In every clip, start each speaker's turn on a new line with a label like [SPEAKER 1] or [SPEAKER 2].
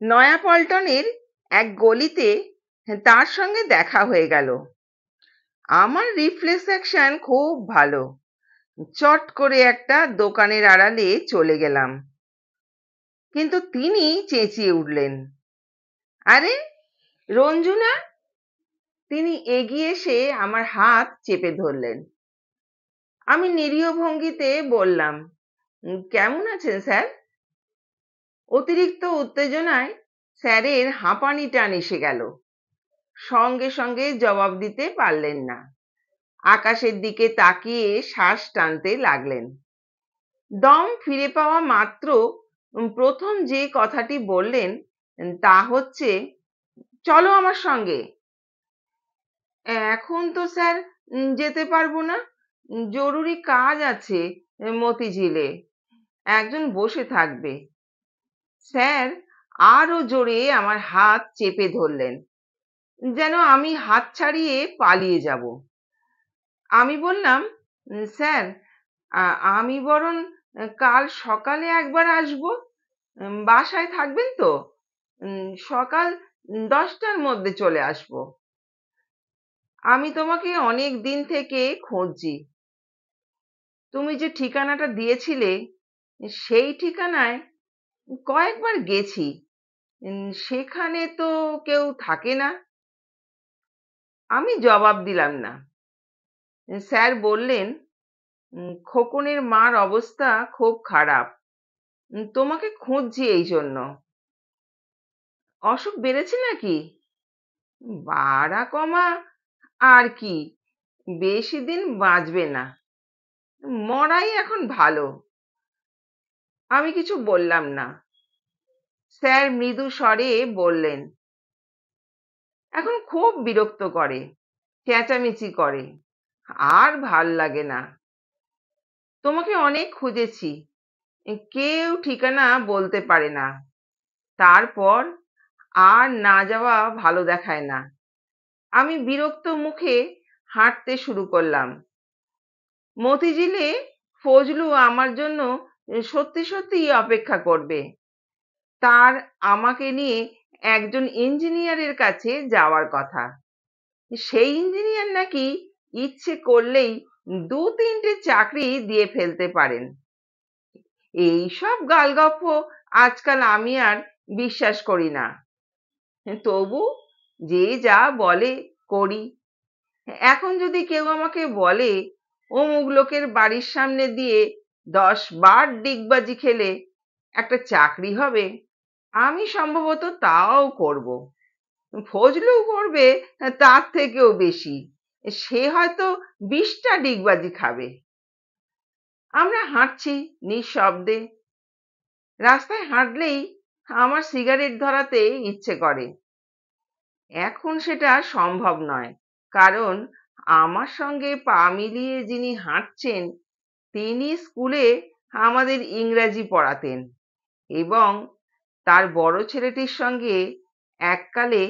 [SPEAKER 1] নয়াপল্টনের এক গলিতে তার সঙ্গে দেখা হয়ে গেল। আমার রিফ্লেক্সন খুব ভালো। চট করে একটা দোকানের আড়ালে চলে গেলাম। কিন্তু তিনি চেঁচিয়ে উঠলেন, আরে রঞ্জুনা! তিনি এগিয়ে এসে আমার হাত চেপে ধরলেন। আমি নিরীহ ভঙ্গিতে বললাম, কেমন আছেন স্যার? অতিরিক্ত উত্তেজনায় স্যারের হাঁপানি টান এসে গেল। সঙ্গে সঙ্গে জবাব দিতে পারলেন না। আকাশের দিকে তাকিয়ে শ্বাস টানতে লাগলেন। দম ফিরে পাওয়া মাত্র প্রথম যে কথাটি বললেন তা হচ্ছে, চলো আমার সঙ্গে। এখন তো স্যার যেতে পারবো না, জরুরি কাজ আছে মতিঝিলে, একজন বসে থাকবে। স্যার আরো জোরে আমার হাত চেপে ধরলেন, যেন আমি হাত ছাড়িয়ে পালিয়ে যাব। আমি বললাম, স্যার আমি বরং কাল সকালে একবার আসবো, বাসায় থাকবেন তো? সকাল 10টার মধ্যে চলে আসবো। আমি তোমাকে অনেক দিন থেকে খুঁজছি। তুমি যে ঠিকানাটা দিয়েছিলে সেই ঠিকানায় কয়েকবার গেছি, সেখানে তো কেউ থাকে না। আমি জবাব দিলাম না। স্যার বললেন, খোকনের মার অবস্থা খুব খারাপ, তোমাকে খুঁজছি এই জন্য। অসুখ বেড়েছে নাকি? বাড়া কমা আর কি, বেশি দিন বাঁচবে না, মরাই এখন ভালো। আমি কিছু বললাম না। স্যার মৃদু স্বরে বললেন, এখন খুব বিরক্ত করে, চেঁচামেচি করে, আর ভাল লাগে না। তোমাকে অনেক খুঁজেছি, কেউ ঠিকানা বলতে পারে না। তারপর আর না যাওয়া ভালো দেখায় না। আমি বিরক্ত মুখে হাঁটতে শুরু করলাম। মতিঝিলে ফজলু আমার জন্য সত্যি সত্যি অপেক্ষা করবে। তার আমাকে নিয়ে একজন ইঞ্জিনিয়ারের কাছে যাওয়ার কথা। সেই ইঞ্জিনিয়ার নাকি ইচ্ছে করলেই 2-3টে চাকরি দিয়ে ফেলতে পারেন। এইসব গালগপ্প আজকাল আমি আর বিশ্বাস করি না। তবু যে যা বলে করি। এখন যদি কেউ আমাকে বলে অমুক লোকের বাড়ির সামনে দিয়ে 10 বার ডিগবাজি খেলে একটা চাকরি হবে, আমি সম্ভবত তাও করব। ফজলু করবে তার থেকেও বেশি, সে হয়তো 20টা ডিগবাজি খাবে। আমরা হাঁটছি নিঃশব্দে। রাস্তায় হাঁটলেই আমার সিগারেট ধরাতে ইচ্ছে করে। এখন সেটা সম্ভব নয়, কারণ আমার সঙ্গে পা মিলিয়ে যিনি হাঁটছেন তিনি স্কুলে আমাদের ইংরাজি পড়াতেন এবং তার বড় ছেলেটির সঙ্গে এককালে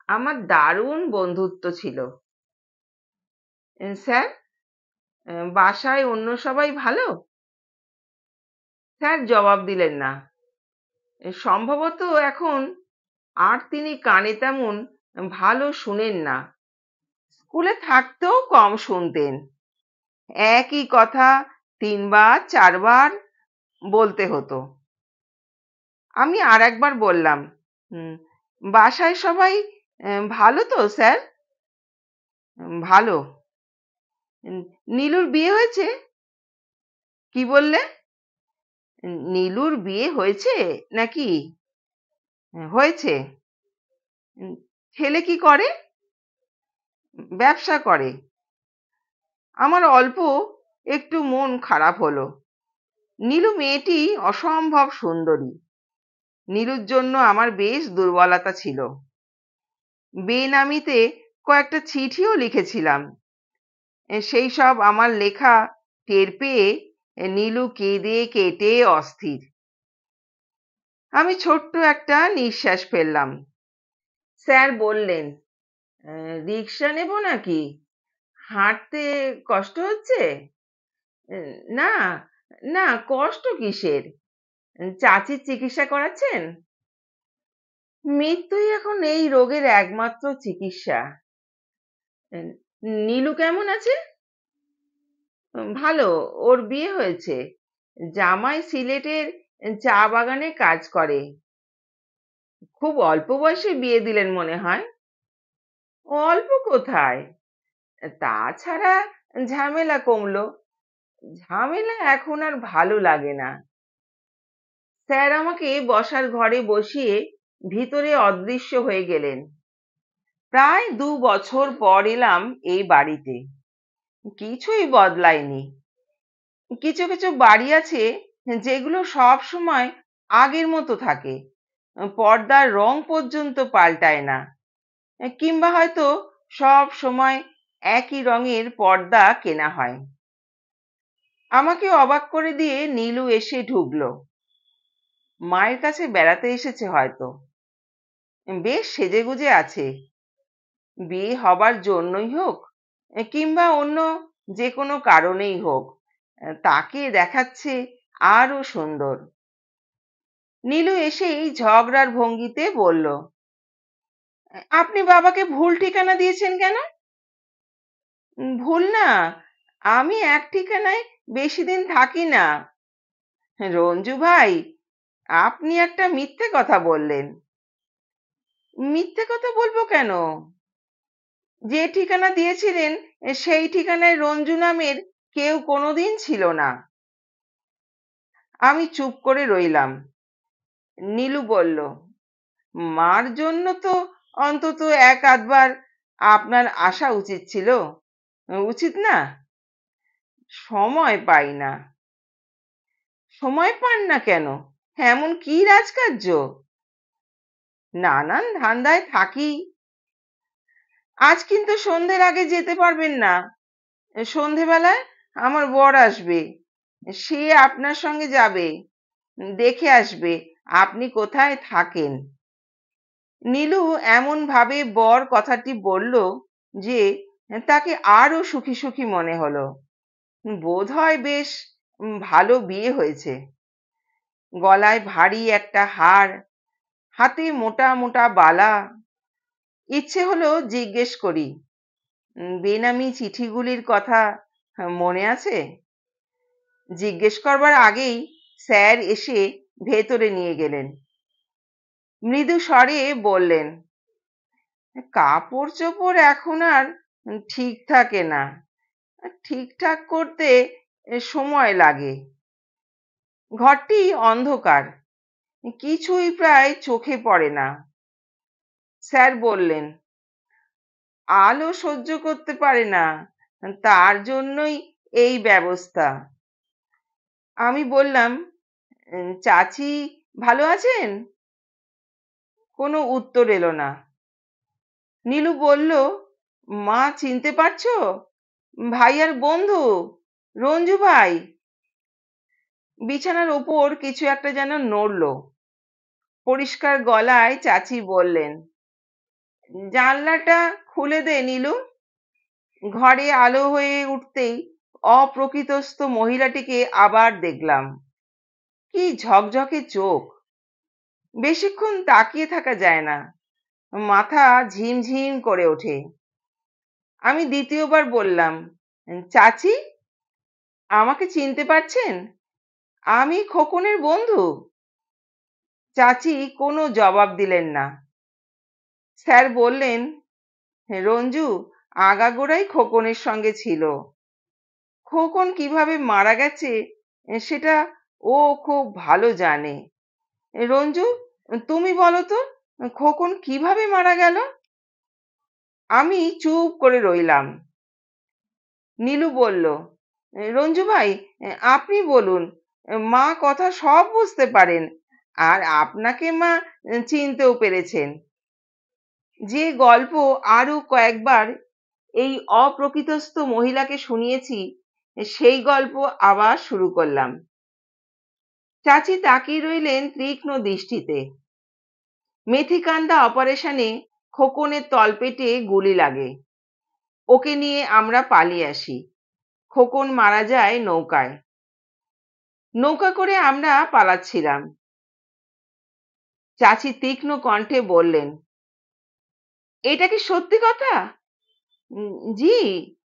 [SPEAKER 1] আমার দারুণ বন্ধুত্ব ছিল। স্যার, বাসায় অন্য সবাই ভালো? স্যার জবাব দিলেন না। সম্ভবত এখন আর তিনি কানে তেমন ভালো শুনেন না। স্কুলে থাকতেও কম শুনতেন। একই কথা 3 বার 4 বার বলতে হতো। আমি আর একবার বললাম, "হুম, বাসায় সবাই ভালো তো স্যার?" ভালো। নীলুর বিয়ে হয়েছে? কি বললে? নীলুর বিয়ে হয়েছে নাকি? হয়েছে। উম, ছেলে কি করে? ব্যবসা করে। আমার অল্প একটু মন খারাপ হলো। নীলু মেয়েটি অসম্ভব সুন্দরী। নীলুর জন্য আমার বেশ দুর্বলতা ছিল। বেনামিতে কয়েকটা চিঠিও লিখেছিলাম। সেই সব আমার লেখা টের পেয়ে নীলু কেঁদে কেটে অস্থির। আমি ছোট্ট একটা নিঃশ্বাস ফেললাম। স্যার বললেন, রিক্সা নেব নাকি? হাঁটতে কষ্ট হচ্ছে? না, না, কষ্ট কিসের? চাচির চিকিৎসা করাচ্ছেন? মৃত্যুই এখন এই রোগের একমাত্র চিকিৎসা। উম, নীলু কেমন আছে? ভালো। ওর বিয়ে হয়েছে। জামাই সিলেটের চা বাগানে কাজ করে। খুব অল্প বয়সে বিয়ে দিলেন মনে হয়। অল্প কোথায়, তাছাড়া ঝামেলা কমলো। ঝামেলা এখন আর ভালো লাগে না। স্যার আমাকে বসার ঘরে বসিয়ে ভিতরে অদৃশ্য হয়ে গেলেন। প্রায় 2 বছর পর এলাম এই বাড়িতে। কিছুই বদলায়নি। কিছু কিছু বাড়ি আছে যেগুলো সব সময় আগের মতো থাকে, পর্দার রং পর্যন্ত পাল্টায় না, কিংবা হয়তো সব সময় একই রঙের পর্দা কেনা হয়। আমাকে অবাক করে দিয়ে নীলু এসে ঢুকলো। মায়ের কাছে বেড়াতে এসেছে হয়তো। বেশ সেজেগুজে আছে। বিয়ে হবার জন্যই হোক কিংবা অন্য যে কোনো কারণেই হোক, তাকে দেখাচ্ছে আরো সুন্দর। নীলু এসেই ঝগড়ার ভঙ্গিতে বলল, আপনি বাবাকে ভুল ঠিকানা দিয়েছেন কেন? ভুল না, আমি এক ঠিকানায় বেশি দিন থাকি না। রঞ্জু ভাই, আপনি একটা মিথ্যে কথা বললেন। মিথ্যে কথা বলবো কেন? যে ঠিকানা দিয়েছিলেন সেই ঠিকানায় রঞ্জু নামের কেউ কোনোদিন ছিল না। আমি চুপ করে রইলাম। নীলু বলল, মার জন্য তো অন্তত এক আধবার আপনার আসা উচিত ছিল, উচিত না? সময় পাই না। সময় পান না কেন? এমন কি রাজকার্য? নানান ধান্দায় থাকি। আজ কিন্তু সন্ধ্যের আগে যেতে পারবেন না। সন্ধেবেলায় আমার বর আসবে। সে আপনার সঙ্গে যাবে, দেখে আসবে আপনি কোথায় থাকেন। নীলু এমন ভাবে বর কথাটি বলল যে তাকে আরো সুখী সুখী মনে হলো। বোধ হয় বেশ ভালো বিয়ে হয়েছে। গলায় ভারী একটা হার, হাতে মোটা মোটা বালা। ইচ্ছে হলো জিজ্ঞেস করি, বেনামি চিঠিগুলির কথা মনে আছে? জিজ্ঞেস করবার আগেই স্যার এসে ভেতরে নিয়ে গেলেন। মৃদু স্বরে বললেন, কাপড় চোপড় এখন আর ঠিক থাকে না, ঠিকঠাক করতে সময় লাগে। ঘরটি অন্ধকার, কিছুই প্রায় চোখে পড়ে না। স্যার বললেন, আলো সহ্য করতে পারে না, তার জন্যই এই ব্যবস্থা। আমি বললাম, চাচি ভালো আছেন? কোনো উত্তর এলো না। নীলু বলল, মা চিনতে পারছো? ভাইয়ার বন্ধু, রঞ্জু ভাই। বিছানার ওপর কিছু একটা যেন নড়লো। পরিষ্কার গলায় চাচি বললেন, জানলাটা খুলে দে নীলু। ঘরে আলো হয়ে উঠতেই অপ্রকৃতস্থ মহিলাটিকে আবার দেখলাম। কি ঝকঝকে চোখ! বেশিক্ষণ তাকিয়ে থাকা যায় না, মাথা ঝিমঝিম করে ওঠে। আমি দ্বিতীয়বার বললাম, চাচি, আমাকে চিনতে পারছেন? আমি খোকনের বন্ধু। চাচি কোনো জবাব দিলেন না। স্যার বললেন, রঞ্জু আগাগোড়াই খোকনের সঙ্গে ছিল। খোকন কিভাবে মারা গেছে সেটা ও খুব ভালো জানে। রঞ্জু, তুমি বলো তো, খোকন কিভাবে মারা গেল? আমি চুপ করে রইলাম। নীলু বলল, রঞ্জু ভাই, আপনি বলুন। মা কথা সব বুঝতে পারেন, আর আপনাকে মা চিনতেও পেরেছেন। যে গল্প আরো কয়েকবার এই অপ্রকৃতস্থ মহিলাকে শুনিয়েছি, সেই গল্প আবার শুরু করলাম। চাচি তাকিয়ে রইলেন তীক্ষ্ণ দৃষ্টিতে। মেথিকান্দা অপারেশনে খোকনের তলপেটে গুলি লাগে। ওকে নিয়ে আমরা পালিয়ে আসি। খোকন মারা যায় নৌকায়। নৌকা করে আমরা পালাচ্ছিলাম। চাচি তীক্ষ্ণ কণ্ঠে বললেন, এটা কি সত্যি কথা? জি,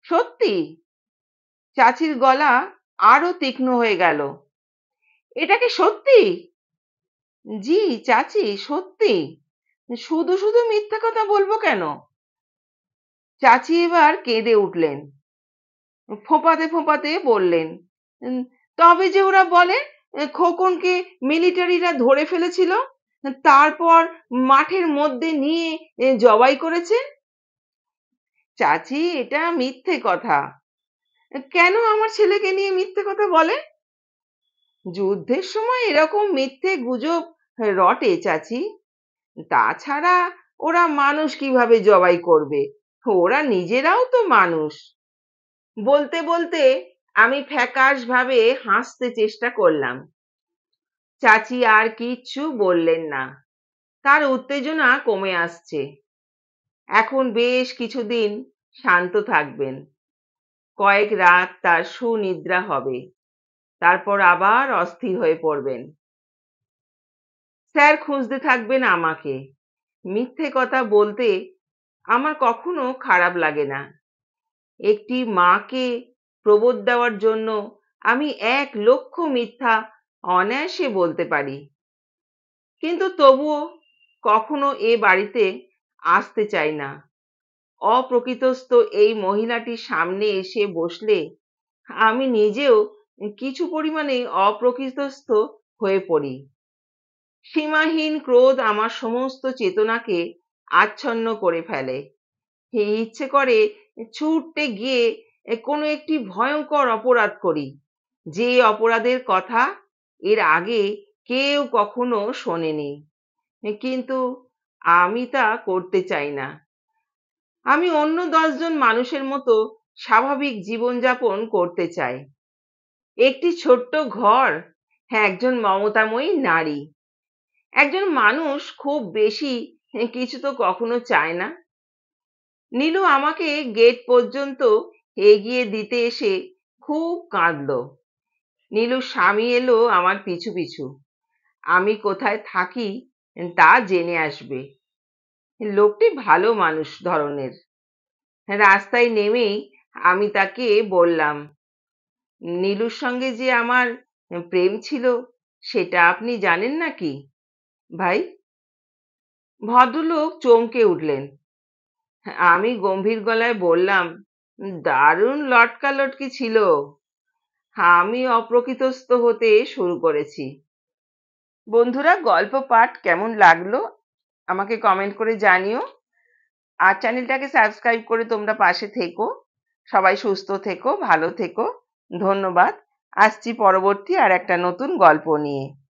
[SPEAKER 1] সত্যি। চাচির গলা আরো তীক্ষ্ণ হয়ে গেল। এটা কি সত্যি? জি চাচি, সত্যি। শুধু শুধু মিথ্যা কথা বলবো কেন? চাচি এবার কেঁদে উঠলেন। ফোঁপাতে ফোঁপাতে বললেন, "উম, তবে যে ওরা বলে খোকনকে মিলিটারিরা ধরে ফেলেছিল, তারপর মাঠের মধ্যে নিয়ে জবাই করেছে।" চাচি, এটা মিথ্যে কথা। কেন আমার ছেলেকে নিয়ে মিথ্যে কথা বলে? যুদ্ধের সময় এরকম মিথ্যে গুজব রটে চাচি। তাছাড়া ওরা মানুষ কিভাবে জবাই করবে? ওরা নিজেরাও তো মানুষ। বলতে বলতে আমি ফ্যাকাশ ভাবে হাসতে চেষ্টা করলাম। চাচি আর কিচ্ছু বললেন না। তার উত্তেজনা কমে আসছে। এখন বেশ কিছুদিন শান্ত থাকবেন। কয়েক রাত তার সুনিদ্রা হবে। তারপর আবার অস্থির হয়ে পড়বেন। স্যার খুঁজতে থাকবেন আমাকে। মিথ্যে কথা বলতে আমার কখনো খারাপ লাগে না। একটি মাকে প্রবোধ দেওয়ার জন্য আমি 1,00,000 মিথ্যা অনায়াসে বলতে পারি। কিন্তু তবুও কখনো এ বাড়িতে আসতে চাই না। অপ্রকৃতস্থ এই মহিলাটির সামনে এসে বসলে আমি নিজেও কিছু পরিমাণে অপ্রকৃতস্থ হয়ে পড়ি। সীমাহীন ক্রোধ আমার সমস্ত চেতনাকে আচ্ছন্ন করে ফেলে। ইচ্ছে করে ছুটতে গিয়ে কোনো একটি ভয়ঙ্কর অপরাধ করি, যে অপরাধের কথা এর আগে কেউ কখনো শোনেনি। কিন্তু আমি তা করতে চাই না। আমি অন্য 10 জন মানুষের মতো স্বাভাবিক জীবনযাপন করতে চাই। একটি ছোট্ট ঘর, হ্যাঁ, একজন মমতাময়ী নারী, একজন মানুষ, খুব বেশি কিছু তো কখনো চায় না। নীলু আমাকে গেট পর্যন্ত এগিয়ে দিতে এসে খুব কাঁদলো। নীলুর স্বামী এলো আমার পিছু পিছু। আমি কোথায় থাকি তা জেনে আসবে। লোকটি ভালো মানুষ ধরনের। রাস্তায় নেমেই আমি তাকে বললাম, নীলুর সঙ্গে যে আমার প্রেম ছিল সেটা আপনি জানেন নাকি ভাই? ভদ্রলোক চমকে উঠলেন। আমি গম্ভীর গলায় বললাম, দারুণ লটকালটকি ছিল। আমি অপ্রকৃতস্থ হতে শুরু করেছি। বন্ধুরা, গল্প পাঠ কেমন লাগলো আমাকে কমেন্ট করে জানিও। আর চ্যানেলটাকে সাবস্ক্রাইব করে তোমরা পাশে থেকো। সবাই সুস্থ থেকো, ভালো থেকো। ধন্যবাদ। আসছি পরবর্তী আর একটা নতুন গল্প নিয়ে।